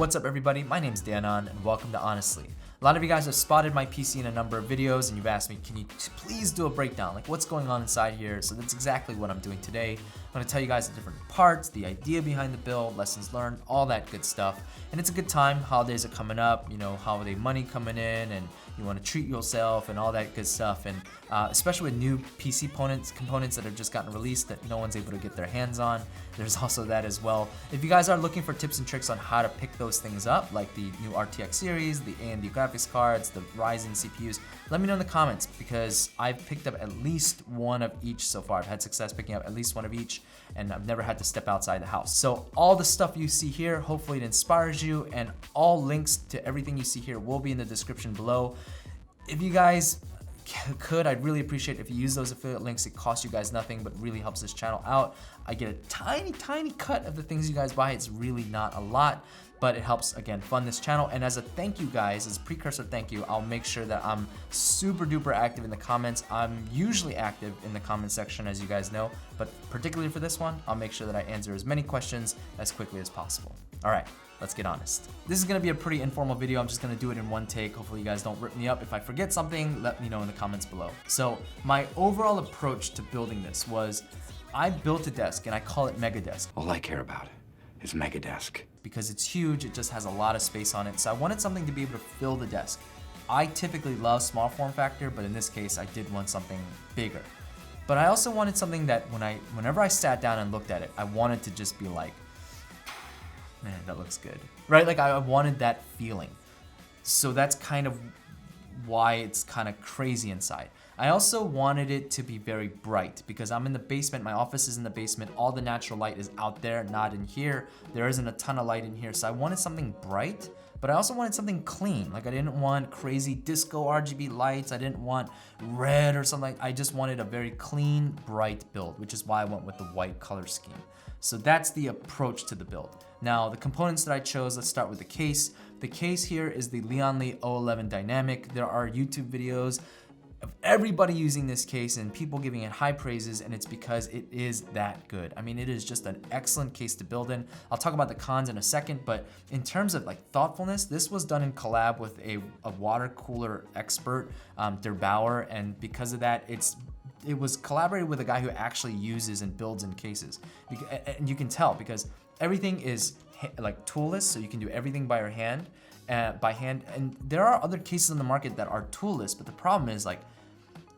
What's up everybody, my name's Lian and welcome to Ahnestly. A lot of you guys have spotted my PC in a number of videos and you've asked me, can you please do a breakdown? Like what's going on inside here? So that's exactly what I'm doing today. I'm gonna tell you guys the different parts, the idea behind the build, lessons learned, all that good stuff. And it's a good time, holidays are coming up, you know, holiday money coming in and you wanna treat yourself and all that good stuff. And especially with new PC components that have just gotten released that no one's able to get their hands on. There's also that as well. If you guys are looking for tips and tricks on how to pick those things up, like the new RTX series, the AMD graphics cards, the Ryzen CPUs, let me know in the comments because I've picked up at least one of each so far. I've had success picking up at least one of each and I've never had to step outside the house. So all the stuff you see here, hopefully it inspires you, and all links to everything you see here will be in the description below. If you guys could, I'd really appreciate if you use those affiliate links. It costs you guys nothing, but really helps this channel out. I get a tiny cut of the things you guys buy. It's really not a lot, but it helps, again, fund this channel. And as a thank you guys, as a precursor thank you, I'll make sure that I'm super duper active in the comments. I'm usually active in the comment section, as you guys know, but particularly for this one, I'll make sure that I answer as many questions as quickly as possible. All right, let's get honest. This is gonna be a pretty informal video. I'm just gonna do it in one take. Hopefully you guys don't rip me up. If I forget something, let me know in the comments below. So my overall approach to building this was, I built a desk and I call it Mega Desk. All I care about is Mega Desk. Because it's huge, it just has a lot of space on it. So I wanted something to be able to fill the desk. I typically love small form factor, but in this case, I did want something bigger. But I also wanted something that whenever I sat down and looked at it, I wanted to just be like, man, that looks good, right? Like I wanted that feeling. So that's kind of why it's kind of crazy inside. I also wanted it to be very bright because I'm in the basement, my office is in the basement, all the natural light is out there, not in here. There isn't a ton of light in here, so I wanted something bright, but I also wanted something clean. Like I didn't want crazy disco RGB lights, I didn't want red or something. I just wanted a very clean, bright build, which is why I went with the white color scheme. So that's the approach to the build. Now, the components that I chose, let's start with the case. The case here is the Lian O11 Dynamic. There are YouTube videos of everybody using this case and people giving it high praises, and it's because it is that good. I mean, it is just an excellent case to build in. I'll talk about the cons in a second, but in terms of like thoughtfulness, this was done in collab with a water cooler expert, Bauer, and because of that, it was collaborated with a guy who actually uses and builds in cases. And you can tell because everything is like toolless, so you can do everything by hand. And there are other cases on the market that are toolless, but the problem is like,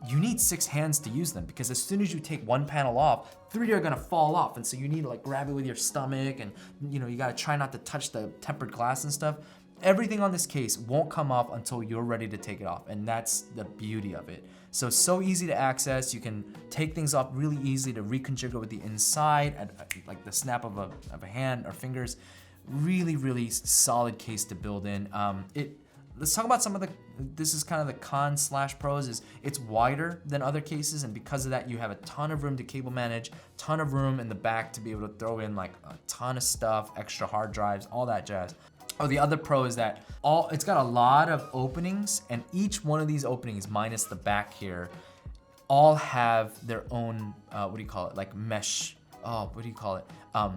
you need 6 hands to use them because as soon as you take one panel off, 3 are gonna fall off. And so you need to like grab it with your stomach and you know, you gotta try not to touch the tempered glass and stuff. Everything on this case won't come off until you're ready to take it off. And that's the beauty of it. So easy to access. You can take things off really easy to reconfigure with the inside at like the snap of a hand or fingers. Really solid case to build in. Let's talk about some of this is kind of the cons slash pros, is it's wider than other cases, and because of that you have a ton of room to cable manage, ton of room in the back to be able to throw in like a ton of stuff, extra hard drives, all that jazz. Oh, the other pro is that it's got a lot of openings, and each one of these openings, minus the back here, all have their own, what do you call it, like mesh,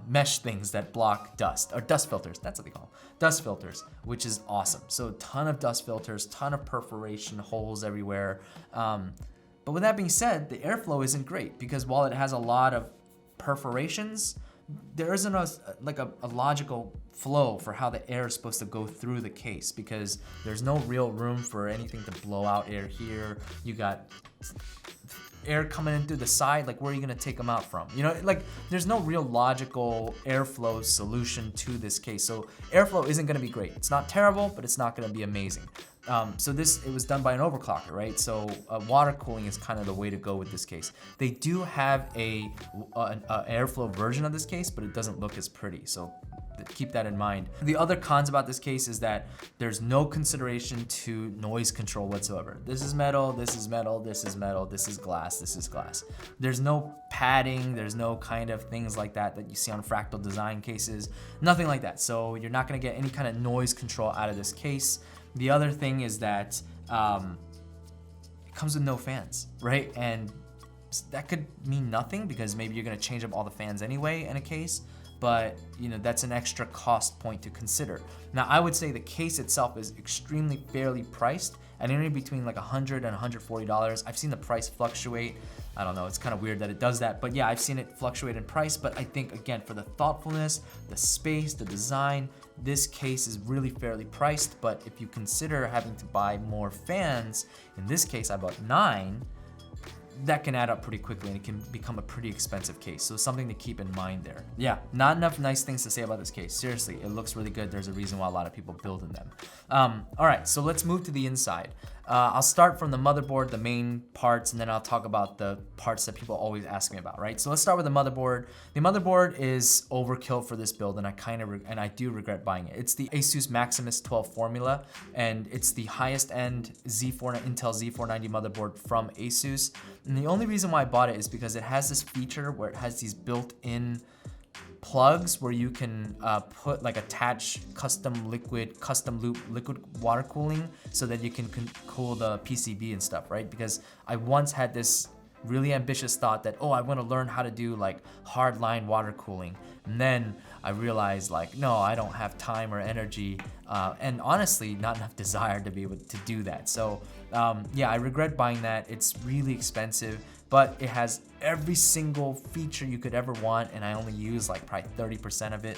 mesh things that block dust, or dust filters, that's what they call them. Dust filters, which is awesome. So a ton of dust filters, ton of perforation holes everywhere. But with that being said, the airflow isn't great because while it has a lot of perforations, there isn't a logical flow for how the air is supposed to go through the case because there's no real room for anything to blow out air here. You got air coming in through the side, like where are you gonna take them out from? You know, like there's no real logical airflow solution to this case. So airflow isn't gonna be great. It's not terrible, but it's not gonna be amazing. So it was done by an overclocker, right? So water cooling is kind of the way to go with this case. They do have an airflow version of this case, but it doesn't look as pretty. So keep that in mind. The other cons about this case is that there's no consideration to noise control whatsoever. This is metal, this is metal, this is metal, this is glass, this is glass. There's no padding, there's no kind of things like that you see on fractal design cases, nothing like that. So you're not gonna get any kind of noise control out of this case. The other thing is that it comes with no fans, right? And that could mean nothing because maybe you're gonna change up all the fans anyway in a case. but you know, that's an extra cost point to consider. Now, I would say the case itself is extremely fairly priced at anywhere between like $100 and $140. I've seen the price fluctuate. I don't know, it's kind of weird that it does that, but yeah, I've seen it fluctuate in price. But I think, again, for the thoughtfulness, the space, the design, this case is really fairly priced. But if you consider having to buy more fans, in this case, I bought 9, that can add up pretty quickly and it can become a pretty expensive case. So something to keep in mind there. Yeah, not enough nice things to say about this case. Seriously, it looks really good. There's a reason why a lot of people build in them. All right, so let's move to the inside. I'll start from the motherboard, the main parts, and then I'll talk about the parts that people always ask me about, right? So let's start with the motherboard. The motherboard is overkill for this build, and I do regret buying it. It's the Asus Maximus 12 formula, and it's the highest end Intel Z490 motherboard from Asus. And the only reason why I bought it is because it has this feature where it has these built-in plugs where you can put attach custom loop liquid water cooling so that you can cool the PCB and stuff, right? Because I once had this really ambitious thought that, oh, I want to learn how to do like hard line water cooling. And then I realized no, I don't have time or energy, and honestly, not enough desire to be able to do that. So yeah, I regret buying that. It's really expensive, but it has every single feature you could ever want, and I only use probably 30% of it.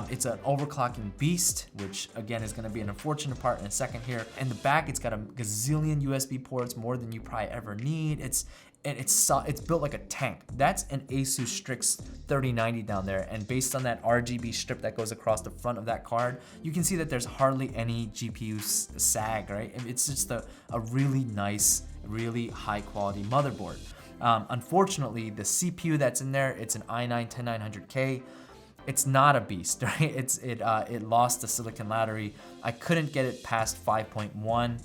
It's an overclocking beast, which again is gonna be an unfortunate part in a second here. In the back, it's got a gazillion USB ports, more than you probably ever need. It's built like a tank. That's an Asus Strix 3090 down there, and based on that RGB strip that goes across the front of that card, you can see that there's hardly any GPU sag, right? It's just a really nice, really high quality motherboard. Unfortunately, the CPU that's in there, it's an i9-10900K. It's not a beast, right? It lost the silicon lattery. I couldn't get it past 5.1.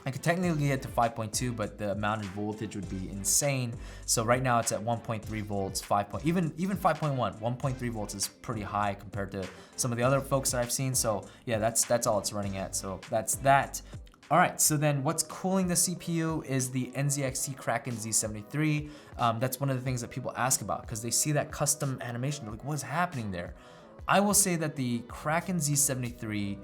I could technically get to 5.2, but the mounted voltage would be insane. So right now it's at 1.3 volts, even 5.1, 1.3 volts is pretty high compared to some of the other folks that I've seen. So yeah, that's all it's running at. So that's that. All right, so then what's cooling the CPU is the NZXT Kraken Z73. That's one of the things that people ask about because they see that custom animation. They're like, what's happening there? I will say that the Kraken Z73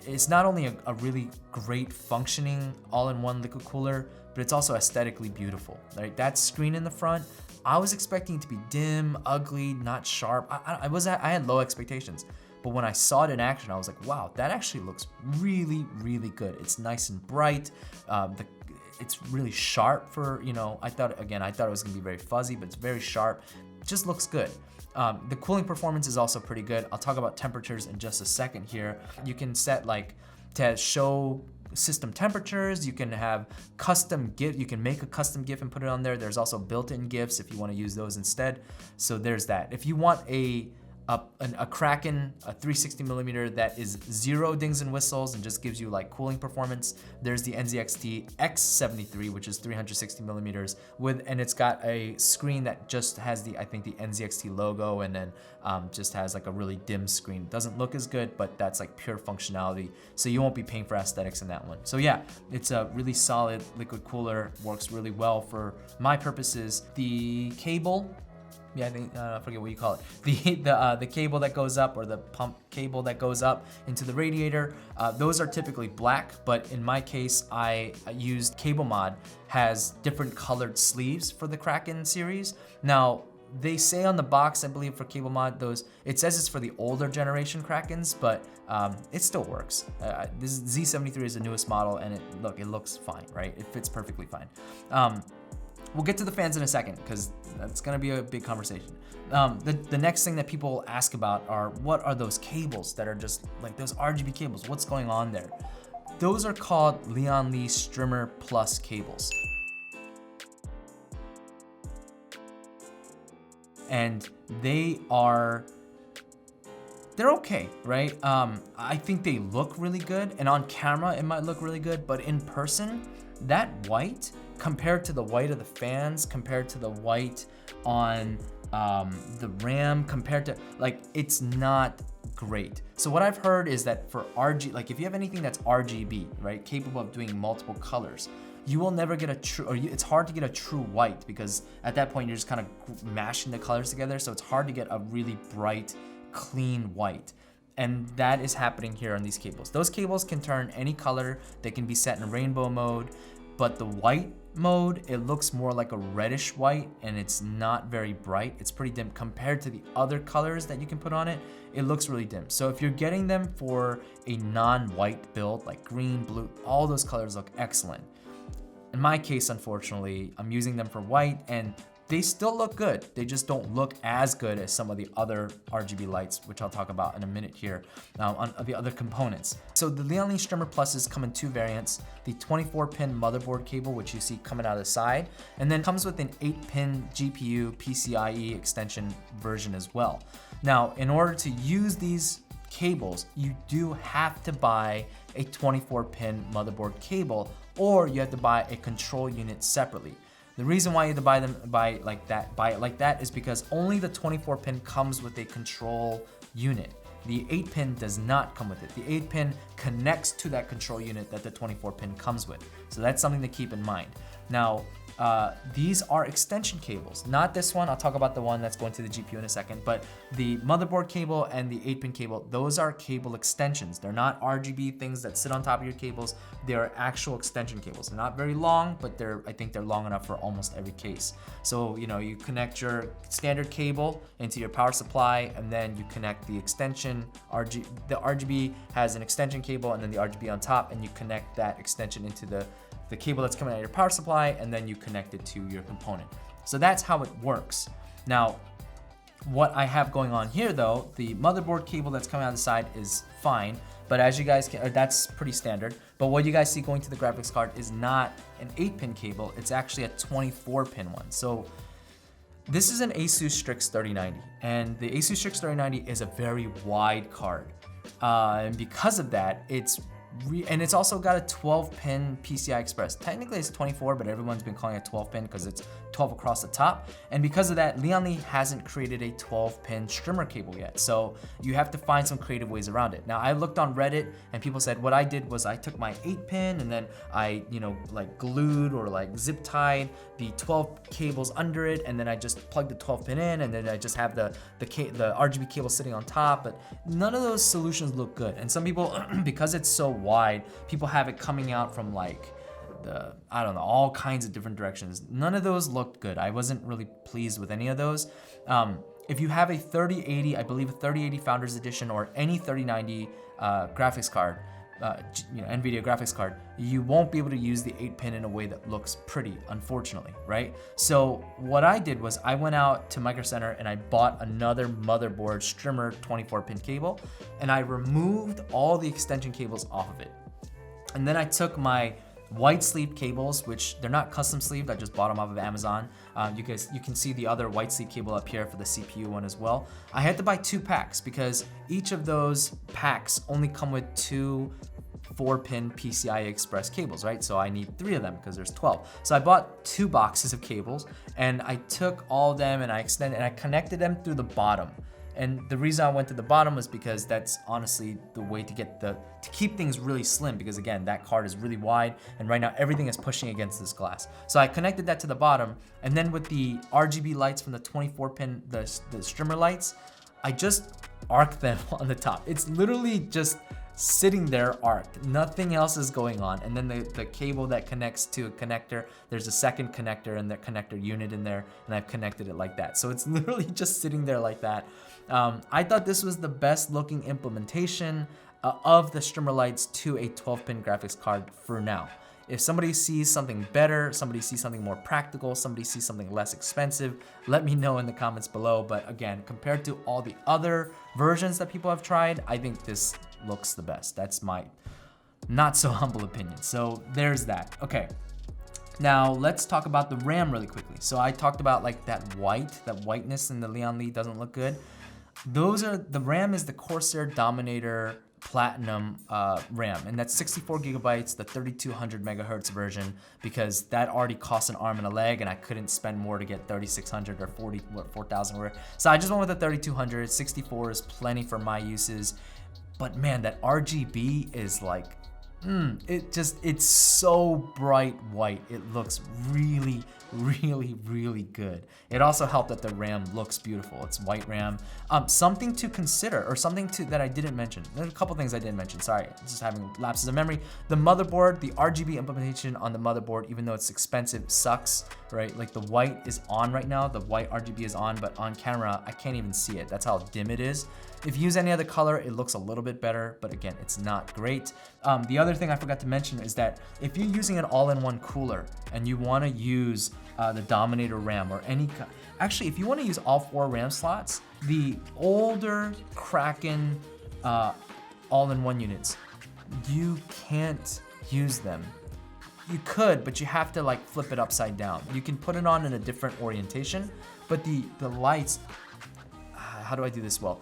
it's not only a really great functioning all-in-one liquid cooler, but it's also aesthetically beautiful, right? That screen in the front, I was expecting it to be dim, ugly, not sharp. I had low expectations, but when I saw it in action, I was like, wow, that actually looks really, really good. It's nice and bright. It's really sharp for, I thought it was gonna be very fuzzy, but it's very sharp. It just looks good. The cooling performance is also pretty good. I'll talk about temperatures in just a second here. You can set to show system temperatures. You can have custom GIF. You can make a custom GIF and put it on there. There's also built-in GIFs if you want to use those instead. So there's that. If you want a Kraken, a 360 millimeter that is 0 dings and whistles and just gives you cooling performance, there's the NZXT X73, which is 360 millimeters and it's got a screen that just has I think the NZXT logo, and then just has a really dim screen. Doesn't look as good, but that's pure functionality. So you won't be paying for aesthetics in that one. So yeah, it's a really solid liquid cooler, works really well for my purposes. The cable, yeah, I forget what you call it. The cable that goes up, or the pump cable that goes up into the radiator, those are typically black, but in my case, I used Cable Mod, has different colored sleeves for the Kraken series. Now, they say on the box, I believe for Cable Mod, it says it's for the older generation Krakens, but it still works. This Z73 is the newest model, and it looks fine, right? It fits perfectly fine. We'll get to the fans in a second because that's gonna be a big conversation. The next thing that people ask about are, what are those cables that are just those RGB cables? What's going on there? Those are called Lian Strimmer Plus cables. And they're okay, right? I think they look really good, and on camera it might look really good, but in person, that white compared to the white of the fans, compared to the white on the RAM, compared to it's not great. So what I've heard is that for if you have anything that's RGB, right, capable of doing multiple colors, you will never get a true, it's hard to get a true white because at that point you're just kind of mashing the colors together. So it's hard to get a really bright, clean white. And that is happening here on these cables. Those cables can turn any color. They can be set in rainbow mode, but the white mode, it looks more like a reddish white and it's not very bright. It's pretty dim compared to the other colors that you can put on it. It looks really dim. So if you're getting them for a non-white build, like green, blue, all those colors look excellent. In my case, unfortunately, I'm using them for white and they still look good. They just don't look as good as some of the other RGB lights, which I'll talk about in a minute here, on the other components. So the Lian Strimmer Pluses come in two variants, the 24-pin motherboard cable, which you see coming out of the side, and then comes with an 8-pin GPU PCIe extension version as well. Now, in order to use these cables, you do have to buy a 24-pin motherboard cable, or you have to buy a control unit separately. The reason why you have to buy it like that is because only the 24-pin comes with a control unit. The 8-pin does not come with it. The 8-pin connects to that control unit that the 24-pin comes with. So that's something to keep in mind. Now, these are extension cables, not this one. I'll talk about the one that's going to the GPU in a second, but the motherboard cable and the 8-pin cable, those are cable extensions. They're not RGB things that sit on top of your cables. They're actual extension cables. They're not very long, but I think they're long enough for almost every case. So, you know, you connect your standard cable into your power supply, and then you connect the extension, the RGB has an extension cable and then the RGB on top, and you connect that extension into the cable that's coming out of your power supply, and then you connect it to your component. So that's how it works. Now, what I have going on here though, the motherboard cable that's coming out of the side is fine, but as you guys can, that's pretty standard. But what you guys see going to the graphics card is not an 8-pin cable, it's actually a 24-pin one. So this is an Asus Strix 3090, and the Asus Strix 3090 is a very wide card. And because of that, and it's also got a 12-pin PCI Express. Technically it's 24, but everyone's been calling it 12-pin because it's 12 across the top. And because of that, Lian hasn't created a 12-pin strimmer cable yet. So you have to find some creative ways around it. Now, I looked on Reddit and people said what I did was I took my 8-pin and then I, like glued or like zip tied the 12 cables under it, and then I just plugged the 12-pin in, and then I just have the RGB cable sitting on top. But none of those solutions look good. And some people, because it's so wide, people have it coming out from like I don't know, all kinds of different directions. None of those looked good. I wasn't really pleased with any of those. If you have a 3080, I believe a 3080 Founders Edition or any 3090 graphics card, NVIDIA graphics card, you won't be able to use the 8-pin in a way that looks pretty, unfortunately, right? So what I did was I went out to Micro Center and I bought another motherboard strimmer 24-pin cable, and I removed all the extension cables off of it. And then I took my white sleeve cables, which they're not custom sleeved, I just bought them off of Amazon. You can see the other white sleeve cable up here for the CPU one as well. I had to buy 2 packs because each of those packs only come with 2 4-pin PCI Express cables, right? So I need 3 of them because there's 12. So I bought 2 boxes of cables, and I took all of them and I connected them through the bottom. And the reason I went to the bottom was because that's honestly the way to keep things really slim, because again, that card is really wide and right now everything is pushing against this glass. So I connected that to the bottom, and then with the RGB lights from the 24-pin, the strimmer lights, I just arced them on the top. It's literally just sitting there arced. Nothing else is going on. And then the cable that connects to a connector, there's a second connector and the connector unit in there, and I've connected it like that. So it's literally just sitting there like that. I thought this was the best looking implementation of the strimmer lights to a 12-pin graphics card for now. If somebody sees something better, somebody sees something more practical, somebody sees something less expensive, let me know in the comments below. But again, compared to all the other versions that people have tried, I think this looks the best. That's my not so humble opinion. So there's that. Okay. Now let's talk about the RAM really quickly. So I talked about like that whiteness in the Lian doesn't look good. The RAM is the Corsair Dominator Platinum RAM, and that's 64 gigabytes, the 3200 megahertz version, because that already costs an arm and a leg, and I couldn't spend more to get 3600 or 4000. So I just went with the 3200. 64 is plenty for my uses, but man, that RGB is like It's so bright white. It looks really, really, really good. It also helped that the RAM looks beautiful. It's white RAM. Something to consider, or something that I didn't mention. There's a couple things I didn't mention, sorry, just having lapses of memory. The motherboard, the RGB implementation on the motherboard, even though it's expensive, sucks, right? Like the white is on right now, the white RGB is on, but on camera, I can't even see it. That's how dim it is. If you use any other color, it looks a little bit better, but again, it's not great. The other thing I forgot to mention is that if you're using an all-in-one cooler and you wanna use the Dominator RAM or actually, if you wanna use all 4 RAM slots, the older Kraken all-in-one units, you can't use them. You could, but you have to like flip it upside down. You can put it on in a different orientation, but the lights, how do I do this well?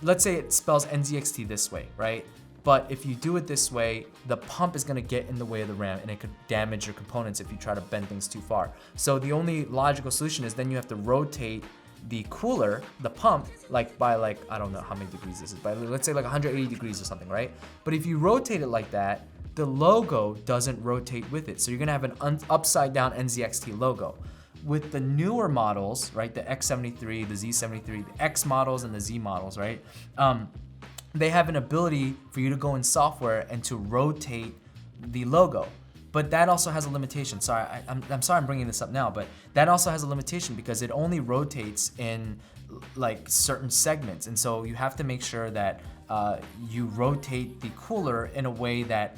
Let's say it spells NZXT this way, right? But if you do it this way, the pump is gonna get in the way of the RAM and it could damage your components if you try to bend things too far. So the only logical solution is then you have to rotate the cooler, the pump, like by like, I don't know how many degrees this is, but let's say like 180 degrees or something, right? But if you rotate it like that, the logo doesn't rotate with it. So you're gonna have an upside down NZXT logo. With the newer models, right, the X73, the Z73, the X models and the Z models, right, they have an ability for you to go in software and to rotate the logo. But that also has a limitation. Sorry, I'm sorry I'm bringing this up now, but that also has a limitation because it only rotates in like certain segments. And so you have to make sure that you rotate the cooler in a way that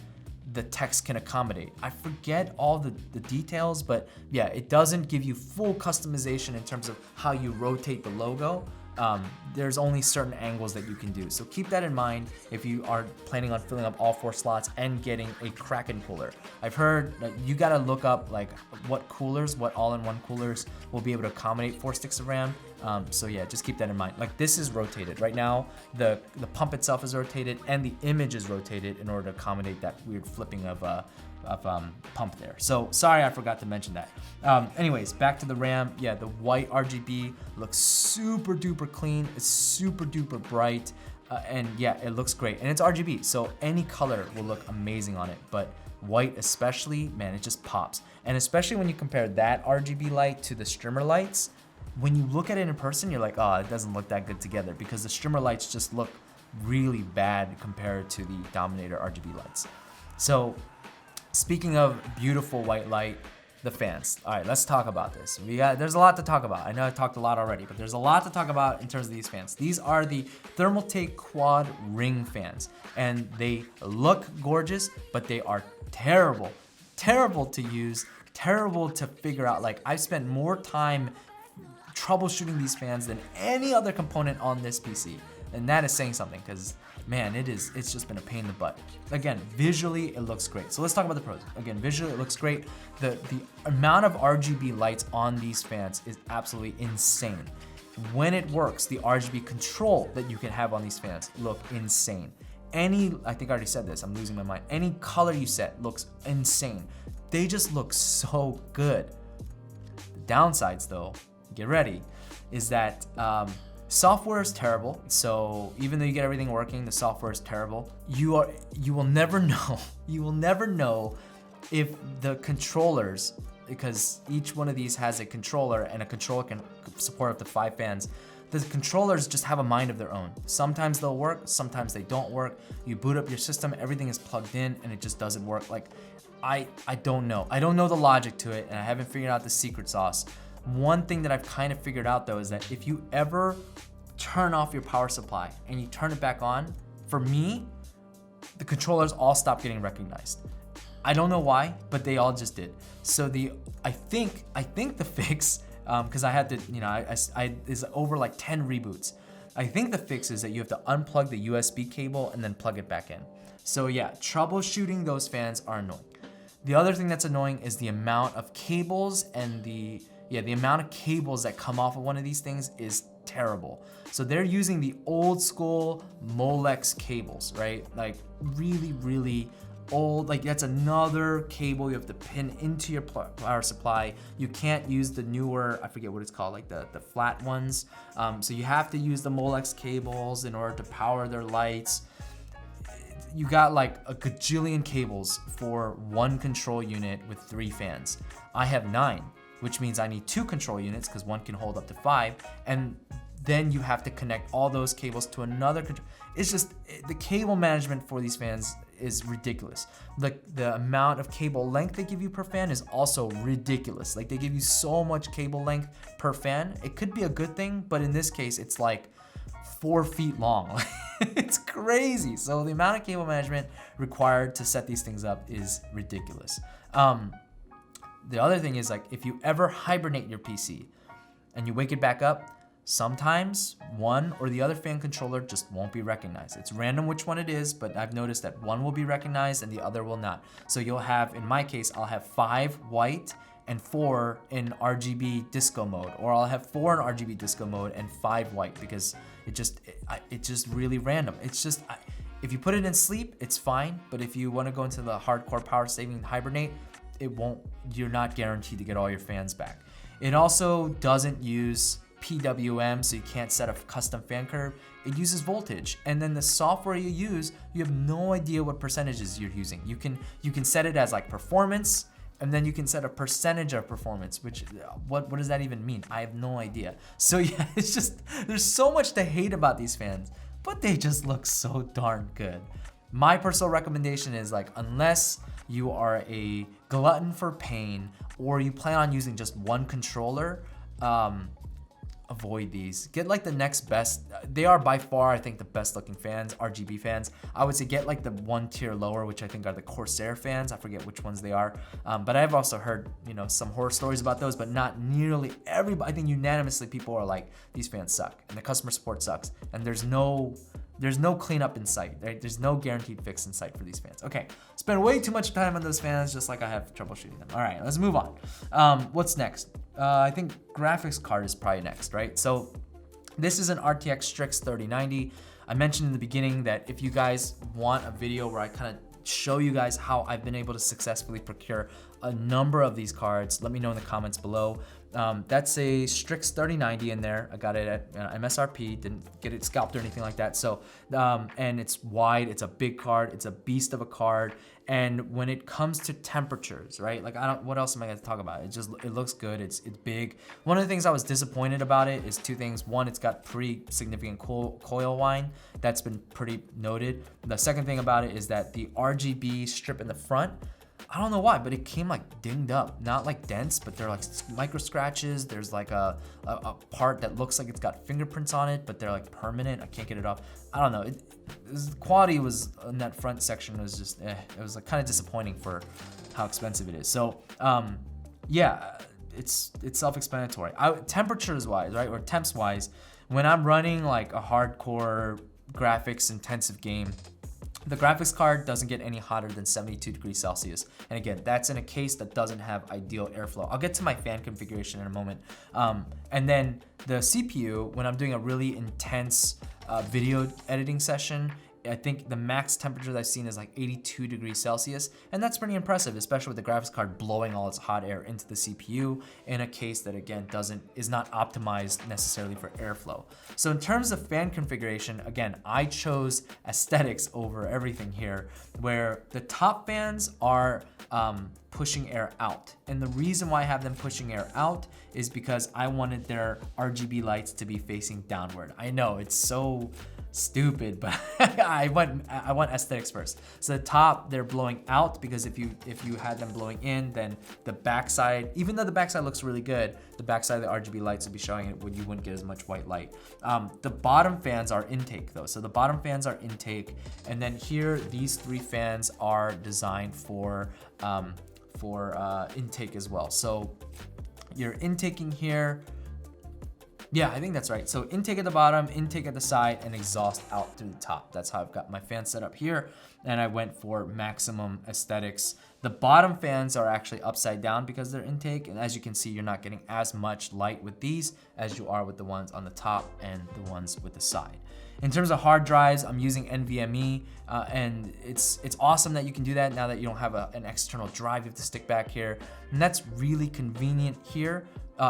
the text can accommodate. I forget all the details, but yeah, it doesn't give you full customization in terms of how you rotate the logo. There's only certain angles that you can do. So keep that in mind if you are planning on filling up all 4 slots and getting a Kraken cooler. I've heard that you gotta look up like what all-in-one coolers will be able to accommodate 4 sticks of RAM. So yeah, just keep that in mind. Like this is rotated. Right now, the pump itself is rotated and the image is rotated in order to accommodate that weird flipping of pump there. So sorry I forgot to mention that. Anyways, back to the RAM. Yeah, the white RGB looks super duper clean. It's super duper bright. And yeah, it looks great. And it's RGB, so any color will look amazing on it. But white especially, man, it just pops. And especially when you compare that RGB light to the strimmer lights, when you look at it in person, you're like, oh, it doesn't look that good together because the strimmer lights just look really bad compared to the Dominator RGB lights. So speaking of beautiful white light, the fans. All right, let's talk about this. There's a lot to talk about. I know I talked a lot already, but there's a lot to talk about in terms of these fans. These are the Thermaltake quad ring fans, and they look gorgeous, but they are terrible to use, terrible to figure out. Like I've spent more time troubleshooting these fans than any other component on this PC. And that is saying something because man, it's just been a pain in the butt. Again, visually it looks great. So let's talk about the pros. Again, visually it looks great. The amount of RGB lights on these fans is absolutely insane. When it works, the RGB control that you can have on these fans look insane. I think I already said this, I'm losing my mind. Any color you set looks insane. They just look so good. The downsides though, get ready, is that software is terrible. So even though you get everything working, the software is terrible. You will never know. You will never know if the controllers, because each one of these has a controller and a controller can support up to 5 fans. The controllers just have a mind of their own. Sometimes they'll work, sometimes they don't work. You boot up your system, everything is plugged in and it just doesn't work. Like I don't know. I don't know the logic to it and I haven't figured out the secret sauce. One thing that I've kind of figured out though is that if you ever turn off your power supply and you turn it back on, for me, the controllers all stop getting recognized. I don't know why, but they all just did. So I think the fix, because I had to, is over like 10 reboots. I think the fix is that you have to unplug the USB cable and then plug it back in. So yeah, troubleshooting those fans are annoying. The other thing that's annoying is the amount of cables and the amount of cables that come off of one of these things is terrible. So they're using the old school Molex cables, right? Like really, really old, like that's another cable you have to pin into your power supply. You can't use the newer, I forget what it's called, like the flat ones. So you have to use the Molex cables in order to power their lights. you got like a gajillion cables for one control unit with 3 fans. I have 9, which means I need 2 control units because one can hold up to 5, and then you have to connect all those cables to another control. It's just, the cable management for these fans is ridiculous. The amount of cable length they give you per fan is also ridiculous. Like, they give you so much cable length per fan. It could be a good thing, but in this case, it's like 4 feet long. It's crazy. So the amount of cable management required to set these things up is ridiculous. The other thing is, like, if you ever hibernate your PC and you wake it back up, sometimes one or the other fan controller just won't be recognized. It's random which one it is, but I've noticed that one will be recognized and the other will not. So you'll have, in my case, I'll have 5 white and 4 in RGB disco mode, or I'll have 4 in RGB disco mode and 5 white, because it's just really random. It's just, if you put it in sleep, it's fine, but if you want to go into the hardcore power saving hibernate, you're not guaranteed to get all your fans back. It also doesn't use PWM, so you can't set a custom fan curve. It uses voltage, and then the software you use, you have no idea what percentages you're using. You can set it as like performance, and then you can set a percentage of performance, which what does that even mean? I have no idea. So yeah, it's just, there's so much to hate about these fans, but they just look so darn good. My personal recommendation is, like, unless you are a glutton for pain or you plan on using just one controller, avoid these. Get like the next best. They are by far, I think, the best looking fans, RGB fans. I would say get like the 1 tier lower, which I think are the Corsair fans. I forget which ones they are. But I've also heard, some horror stories about those, but not nearly everybody. I think unanimously people are like, these fans suck and the customer support sucks. And there's no cleanup in sight. There's no guaranteed fix in sight for these fans. Okay, spend way too much time on those fans, just like I have troubleshooting them. All right, let's move on. What's next? I think graphics card is probably next, right? So this is an RTX Strix 3090. I mentioned in the beginning that if you guys want a video where I kind of show you guys how I've been able to successfully procure a number of these cards, let me know in the comments below. That's a Strix 3090 in there. I got it at MSRP, didn't get it scalped or anything like that. So, and it's wide, it's a big card, it's a beast of a card. And when it comes to temperatures, right? Like, what else am I gonna talk about? It looks good, it's big. One of the things I was disappointed about it is 2 things. One, it's got pretty significant coil whine. That's been pretty noted. The second thing about it is that the RGB strip in the front, I don't know why, but it came like dinged up. Not like dense, but they're like micro scratches. There's like a part that looks like it's got fingerprints on it, but they're like permanent. I can't get it off. I don't know. The quality was in that front section was just, it was like kind of disappointing for how expensive it is. So yeah, it's self-explanatory. Temperatures wise, right, or temps wise, when I'm running like a hardcore graphics intensive game, the graphics card doesn't get any hotter than 72 degrees Celsius. And again, that's in a case that doesn't have ideal airflow. I'll get to my fan configuration in a moment. And then the CPU, when I'm doing a really intense video editing session, I think the max temperature that I've seen is like 82 degrees Celsius, and that's pretty impressive, especially with the graphics card blowing all its hot air into the CPU in a case that, again, is not optimized necessarily for airflow. So in terms of fan configuration, again, I chose aesthetics over everything here, where the top fans are pushing air out. And the reason why I have them pushing air out is because I wanted their RGB lights to be facing downward. I know it's so stupid, but I want aesthetics first. So the top, they're blowing out, because if you had them blowing in, then the backside, even though the backside looks really good, the backside of the RGB lights would be showing it when you wouldn't get as much white light. The bottom fans are intake though. So the bottom fans are intake, and then here, these 3 fans are designed for intake as well. So you're intaking here. Yeah, I think that's right. So intake at the bottom, intake at the side, and exhaust out through the top. That's how I've got my fan set up here. And I went for maximum aesthetics. The bottom fans are actually upside down because they're intake. And as you can see, you're not getting as much light with these as you are with the ones on the top and the ones with the side. In terms of hard drives, I'm using NVMe, and it's awesome that you can do that now that you don't have an external drive you have to stick back here. And that's really convenient here.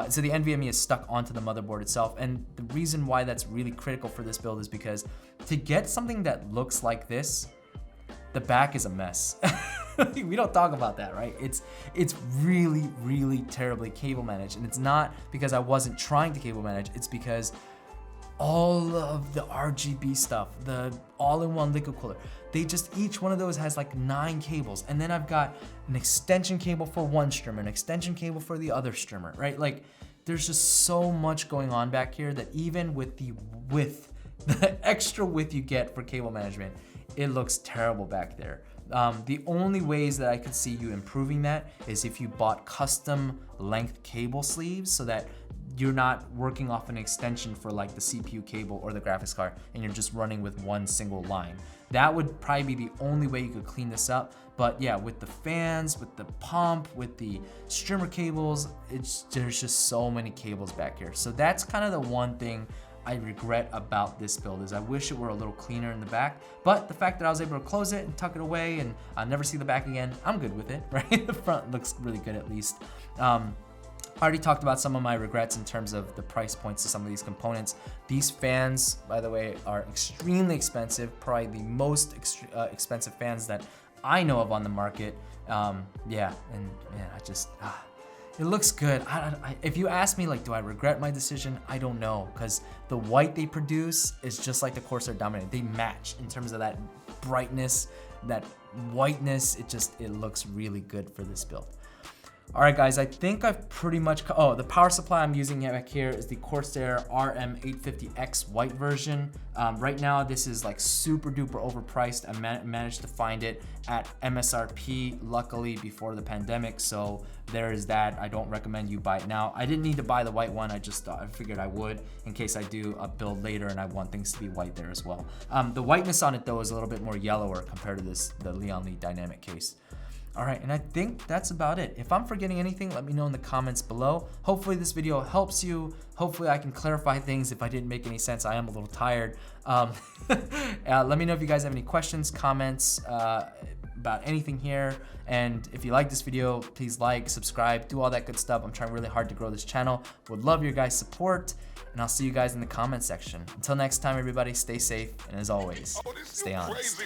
So the NVMe is stuck onto the motherboard itself, and the reason why that's really critical for this build is because to get something that looks like this, the back is a mess. We don't talk about that, right? It's really, really terribly cable managed, and it's not because I wasn't trying to cable manage, it's because all of the RGB stuff, the all-in-one liquid cooler, they just, each one of those has like 9 cables, and then I've got an extension cable for one streamer, an extension cable for the other streamer, right? Like, there's just so much going on back here that even with the width, the extra width you get for cable management, it looks terrible back there. The only ways that I could see you improving that is if you bought custom length cable sleeves so that you're not working off an extension for like the CPU cable or the graphics card and you're just running with one single line. That would probably be the only way you could clean this up. But yeah, with the fans, with the pump, with the streamer cables, there's just so many cables back here. So that's kind of the one thing I regret about this build, is I wish it were a little cleaner in the back, but the fact that I was able to close it and tuck it away and I'll never see the back again, I'm good with it, right? The front looks really good at least. I already talked about some of my regrets in terms of the price points of some of these components. These fans, by the way, are extremely expensive, probably the most expensive fans that I know of on the market. Yeah, and man, it looks good. If you ask me, like, do I regret my decision? I don't know, because the white they produce is just like the Corsair Dominator. They match in terms of that brightness, that whiteness. It looks really good for this build. All right, guys, I think I've pretty much, the power supply I'm using back here is the Corsair RM850X white version. Right now, this is like super duper overpriced. I managed to find it at MSRP, luckily, before the pandemic. So there is that. I don't recommend you buy it now. I didn't need to buy the white one. I figured I would in case I do a build later and I want things to be white there as well. The whiteness on it though is a little bit more yellower compared to the Lian dynamic case. All right, and I think that's about it. If I'm forgetting anything, let me know in the comments below. Hopefully this video helps you. Hopefully I can clarify things if I didn't make any sense. I am a little tired. Let me know if you guys have any questions, comments about anything here. And if you like this video, please like, subscribe, do all that good stuff. I'm trying really hard to grow this channel. Would love your guys' support, and I'll see you guys in the comment section. Until next time, everybody, stay safe, and as always, stay honest.